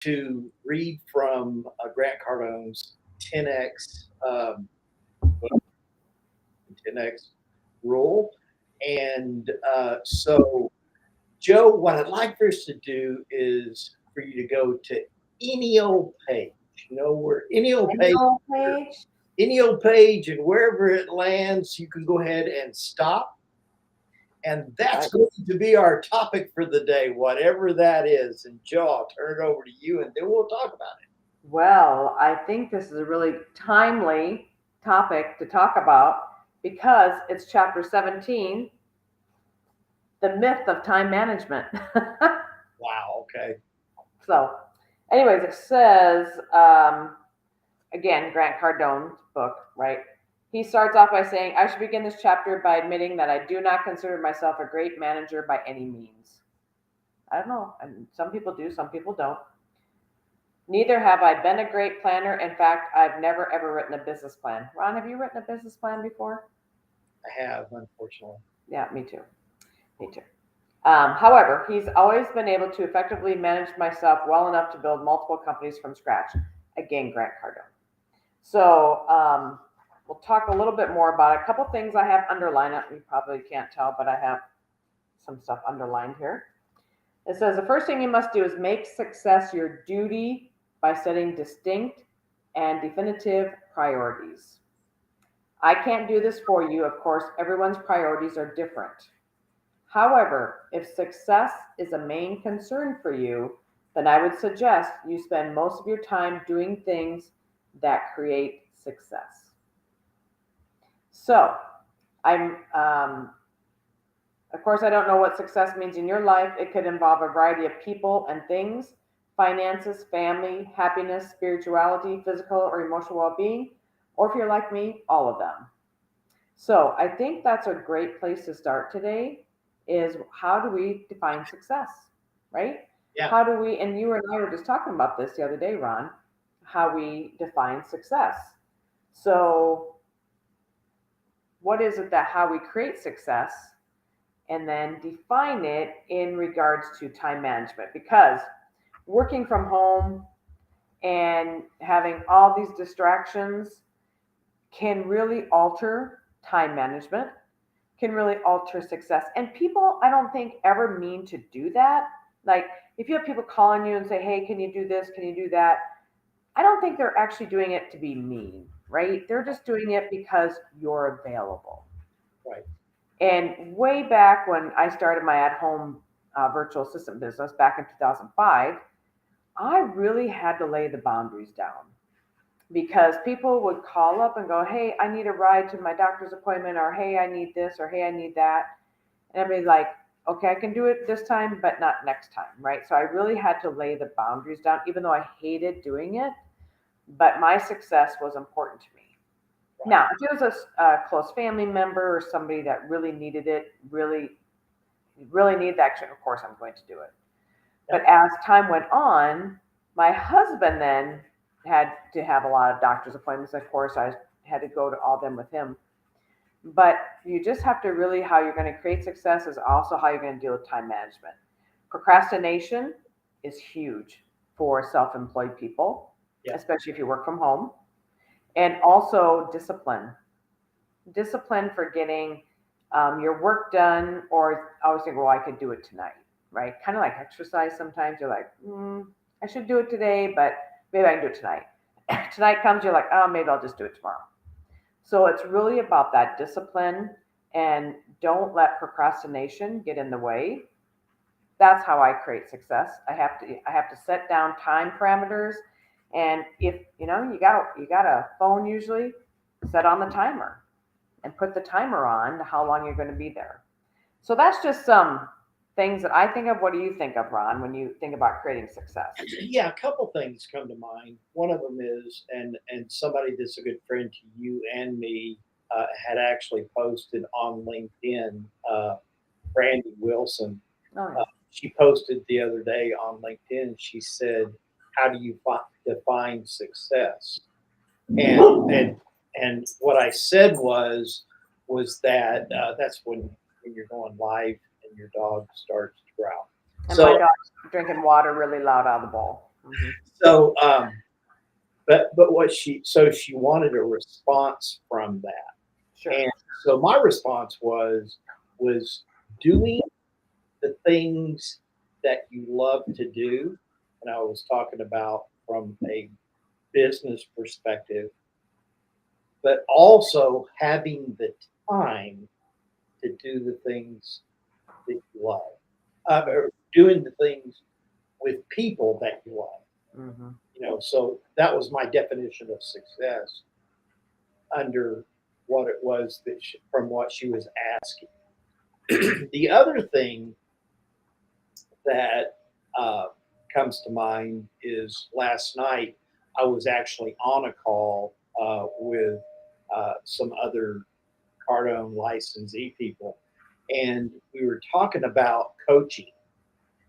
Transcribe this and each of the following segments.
to read from Grant Cardone's 10x 10x rule. And so, Joe, what I'd like for us to do is for you to go to any old page, where any old Any page, old page? any old page, and wherever it lands, you can go ahead and stop. And that's Right. going to be our topic for the day, whatever that is. And Joe, I'll turn it over to you, and then we'll talk about it. Well, I think this is a really timely topic to talk about because it's chapter 17, the myth of time management. Wow. Okay. So, anyways, it says, again, Grant Cardone's book, right? He starts off by saying, I should begin this chapter by admitting that I do not consider myself a great manager by any means. I don't know. And some people do, some people don't. Neither have I been a great planner. In fact, I've never ever written a business plan. Ron, have you written a business plan before? I have, unfortunately. Yeah, me too. Me too. However, he's always been able to effectively manage myself well enough to build multiple companies from scratch. Again, Grant Cardone. So we'll talk a little bit more about it. A couple things I have underlined. You probably can't tell, but I have some stuff underlined here. It says the first thing you must do is make success your duty by setting distinct and definitive priorities. I can't do this for you. Of course, everyone's priorities are different. However, if success is a main concern for you, then I would suggest you spend most of your time doing things that create success. So, of course, I don't know what success means in your life. It could involve a variety of people and things, finances, family, happiness, spirituality, physical or emotional well being, or if you're like me, all of them. So I think that's a great place to start today is how do we define success, right? Yeah. How do we, and you and I were just talking about this the other day, Ron, how we define success. So, what is it that how we create success and then define it in regards to time management? Because working from home and having all these distractions can really alter time management, can really alter success. And people, I don't think, ever mean to do that. Like, if you have people calling you and say, hey, can you do this? Can you do that? I don't think they're actually doing it to be mean, right? They're just doing it because you're available. Right. And way back when I started my at home virtual assistant business back in 2005, I really had to lay the boundaries down because people would call up and go, hey, I need a ride to my doctor's appointment, or hey, I need this, or hey, I need that. And everybody's like, okay, I can do it this time, but not next time, right? So I really had to lay the boundaries down, even though I hated doing it, but my success was important to me. Right. Now, if it was a close family member or somebody that really needed it, really needed the action, of course I'm going to do it. Yeah. But as time went on, my husband then had to have a lot of doctor's appointments. Of course, I had to go to all of them with him. But you just have to really, how you're going to create success is also how you're going to deal with time management. Procrastination is huge for self employed people, Yeah. especially if you work from home. And also discipline. Discipline for getting your work done, or I always think, well, I could do it tonight, right? Kind of like exercise sometimes. You're like, I should do it today, but maybe I can do it tonight. Tonight comes, you're like, oh, maybe I'll just do it tomorrow. So it's really about that discipline and don't let procrastination get in the way. That's how I create success. I have to set down time parameters, and if you got a phone usually, set on the timer and put the timer on how long you're going to be there. So that's just some things that I think of. What do you think of, Ron, when you think about creating success? Yeah, a couple things come to mind. One of them is, and somebody that's a good friend to you and me had actually posted on LinkedIn. Brandy Wilson. Oh Uh, yeah. she posted the other day on LinkedIn. She said, "How do you define success?" And what I said was that that's when you're going live and your dog starts to growl. And my So dog's drinking water really loud out of the bowl. Mhm. So, but she wanted a response from that. Sure. And so my response was doing the things that you love to do. And I was talking about from a business perspective, but also having the time to do the things that you love, or doing the things with people that you love. Mhm. So that was my definition of success under what it was from what she was asking. The other thing that uh, comes to mind is last night I was actually on a call with some other Cardone licensee people, and we were talking about coaching,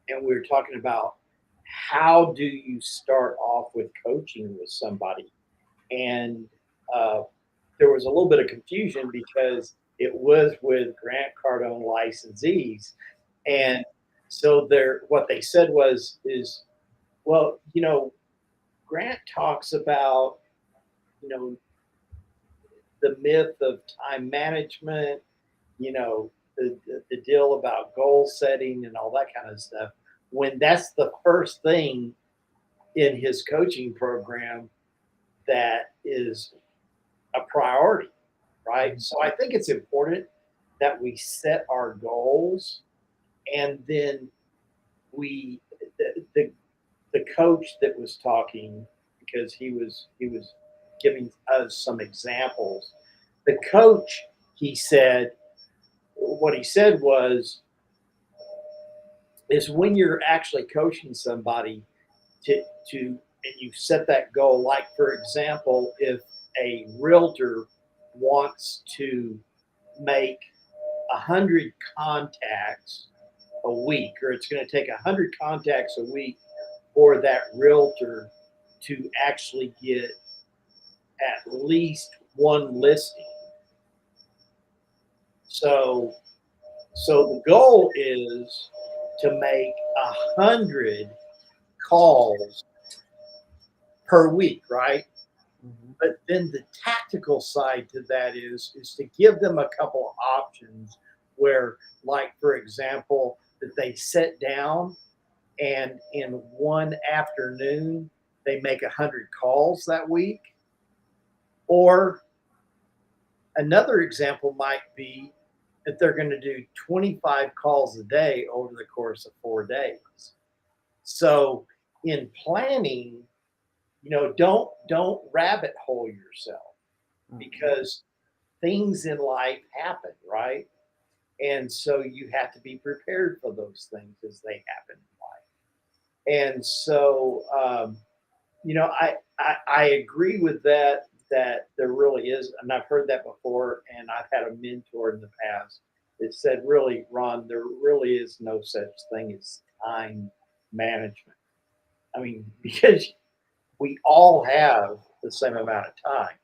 and we were talking about how do you start off with coaching with somebody, and uh, there was a little bit of confusion because it was with Grant Cardone licensees, and so what they said is, well, Grant talks about, you know, the myth of time management, the deal about goal setting and all that kind of stuff, when that's the first thing in his coaching program that is a priority, right? So I think it's important that we set our goals, and then we the coach that was talking, because he was giving us some examples. The coach, he said, what he said was, is when you're actually coaching somebody to and you set that goal, like for example, if a realtor wants to make 100 contacts a week, or it's going to take 100 contacts a week for that realtor to actually get at least one listing. So, so the goal is to make 100 calls per week, right? Mhm. But then the tactical side to that is to give them a couple of options where, like for example, that they sit down and in one afternoon they make 100 calls that week. Or another example might be that they're going to do 25 calls a day over the course of 4 days. So in planning, don't rabbit hole yourself, Mhm. because things in life happen, right? And so you have to be prepared for those things as they happen in life. And so, I agree with that, that there really is, and I've heard that before, and I've had a mentor in the past that said, really, Ron, there really is no such thing as time management. I mean, because we all have the same amount of time.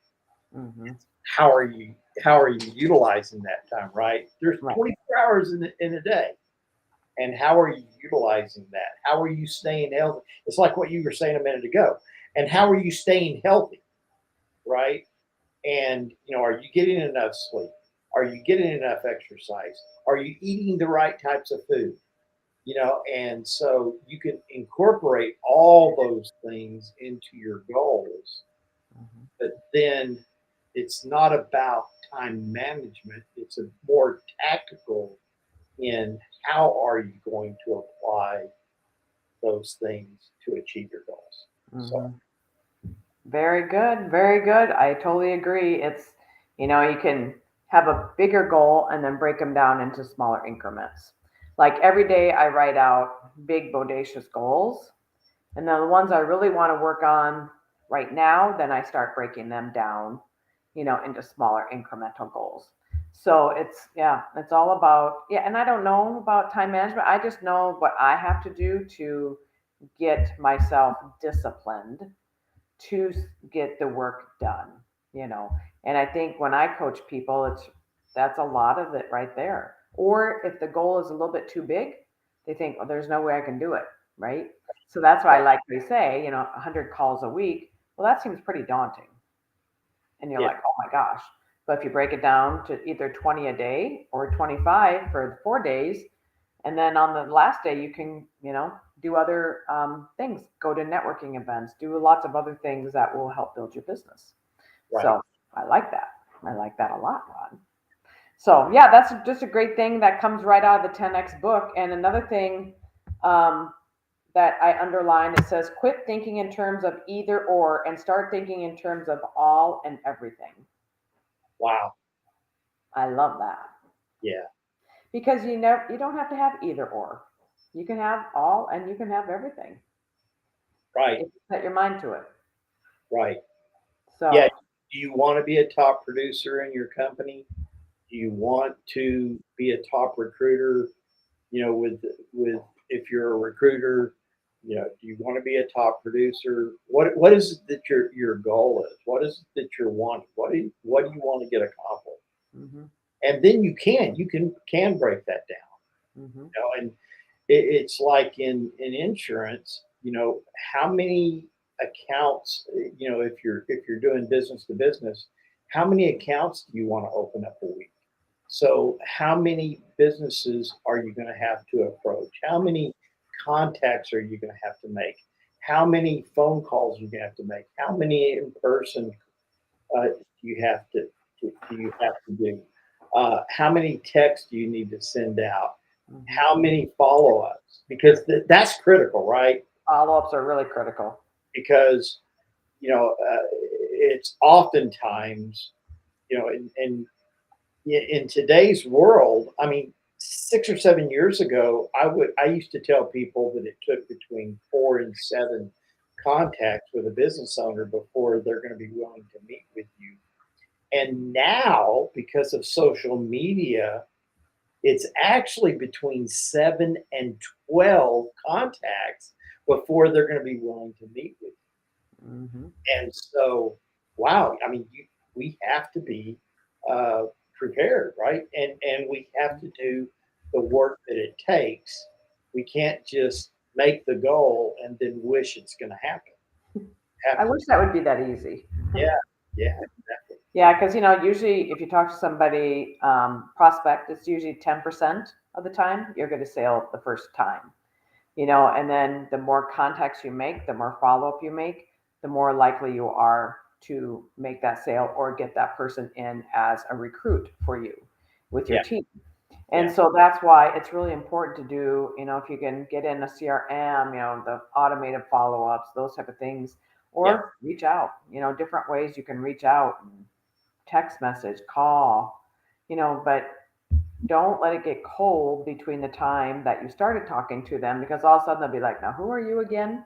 Mhm. how are you how are you utilizing that time, right? There's Right. 24 hours in a day, and how are you utilizing that? How are you staying healthy? It's like what you were saying a minute ago. And how are you staying healthy, right? And are you getting enough sleep? Are you getting enough exercise? Are you eating the right types of food? And so you can incorporate all those things into your goals, Mhm. but then it's not about time management. It's a more tactical in how are you going to apply those things to achieve your goals. So Mhm. Very good. Very good. I totally agree. You can have a bigger goal and then break them down into smaller increments. Like every day, I write out big, bodacious goals. And then the ones I really want to work on right now, then I start breaking them down, into smaller incremental goals. So yeah, it's all about, yeah. And I don't know about time management. I just know what I have to do to get myself disciplined to get the work done, you know. And I think when I coach people, that's a lot of it right there. Or if the goal is a little bit too big, they think, well, there's no way I can do it. right? So that's why I like they say, 100 calls a week. Well, that seems pretty daunting. And you're Yeah. like, oh my gosh. But if you break it down to either 20 a day or 25 for the 4 days, and then on the last day, you can, do other things, go to networking events, do lots of other things that will help build your business. Right. So I like that. I like that a lot, Ron. So yeah, that's just a great thing that comes right out of the 10X book. And another thing um, that I underline, it says, quit thinking in terms of either or and start thinking in terms of all and everything. Wow. I love that Yeah. because you don't have to have either or. You can have all and you can have everything Right. if you set your mind to it. Right. Yeah. So Do you want to be a top producer in your company? Do you want to be a top recruiter? With if you're a recruiter, do you want to be a top producer? What is it that your goal is? What is it that you're wanting? What do you want to get accomplished? hmm And then you can break that down. hmm And it's like in insurance. How many accounts? If you're doing business to business, how many accounts do you want to open up a week? So, how many businesses are you going to have to approach? How many contacts are you going to have to make? How many phone calls are you going to have to make? How many in person do you have to do? How many texts do you need to send out? hmm How many follow ups? Because that's critical, right? follow-ups are really critical. Because it's oftentimes in today's world, I mean, 6 or 7 years ago, I used to tell people that it took between 4 and 7 contacts with a business owner before they're going to be willing to meet with you. And now, because of social media, it's actually between 7 and 12 contacts before they're going to be willing to meet with hmm you. And so, wow, I mean, we have to be uh, prepared, right? And we have to do the work that it takes. We can't just make the goal and then wish it's going to happen. I Have to, wish that would be that easy. yeah, yeah, exactly. Yeah, because usually if you talk to somebody, prospect, it's usually 10% of the time you're going to sale the first time. And then the more contacts you make, the more follow up you make, the more likely you are to make that sale or get that person in as a recruit for you with your Yeah, team. And yeah, so that's why it's really important to do, if you can get in a CRM, the automated follow ups, those type of things, yeah, or reach out, different ways you can reach out, text message, call, but don't let it get cold between the time that you started talking to them because all of a sudden they'll be like, now who are you again?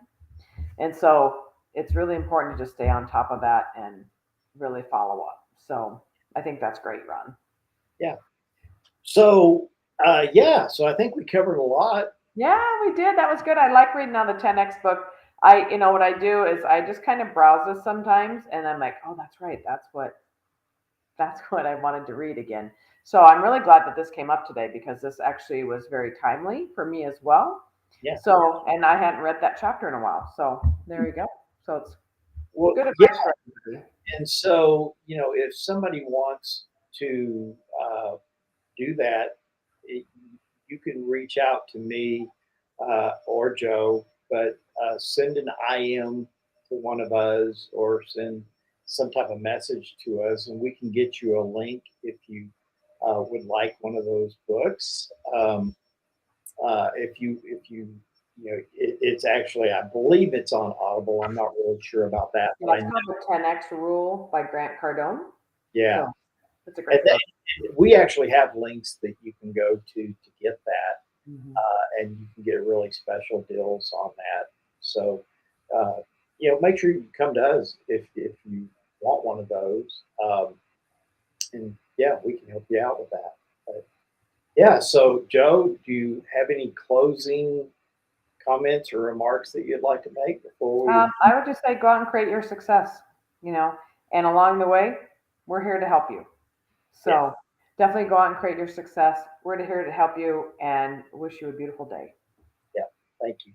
And so it's really important to just stay on top of that and really follow up. So I think that's great, Ron. yeah. So, so I think we covered a lot. Yeah, we did. That was good. I like reading on the 10X book. What I do is I just kind of browse this sometimes and I'm like, oh, that's right. That's what I wanted to read again. So I'm really glad that this came up today because this actually was very timely for me as well. Yeah. So, and I hadn't read that chapter in a while. So there you go. So it's Well, good yeah. advice for everybody. And so, if somebody wants to do that, it, you can reach out to me or Joe, but send an IM to one of us or send some type of message to us, and we can get you a link if you would like one of those books. It's actually, I believe it's on Audible. I'm not really sure about that, Yeah, but I it's know, called the 10X Rule by Grant Cardone. yeah. So it's a And great book. we actually have links that you can go to get that, Mhm. and you can get really special deals on that. So, uh, make sure you come to us if you want one of those, and yeah, we can help you out with that. But, yeah. So, Joe, do you have any closing comments or remarks that you'd like to make before we? I would just say go out and create your success, you know, and along the way, we're here to help you. Yeah. So definitely go out and create your success. We're here to help you and wish you a beautiful day. Yeah. Thank you.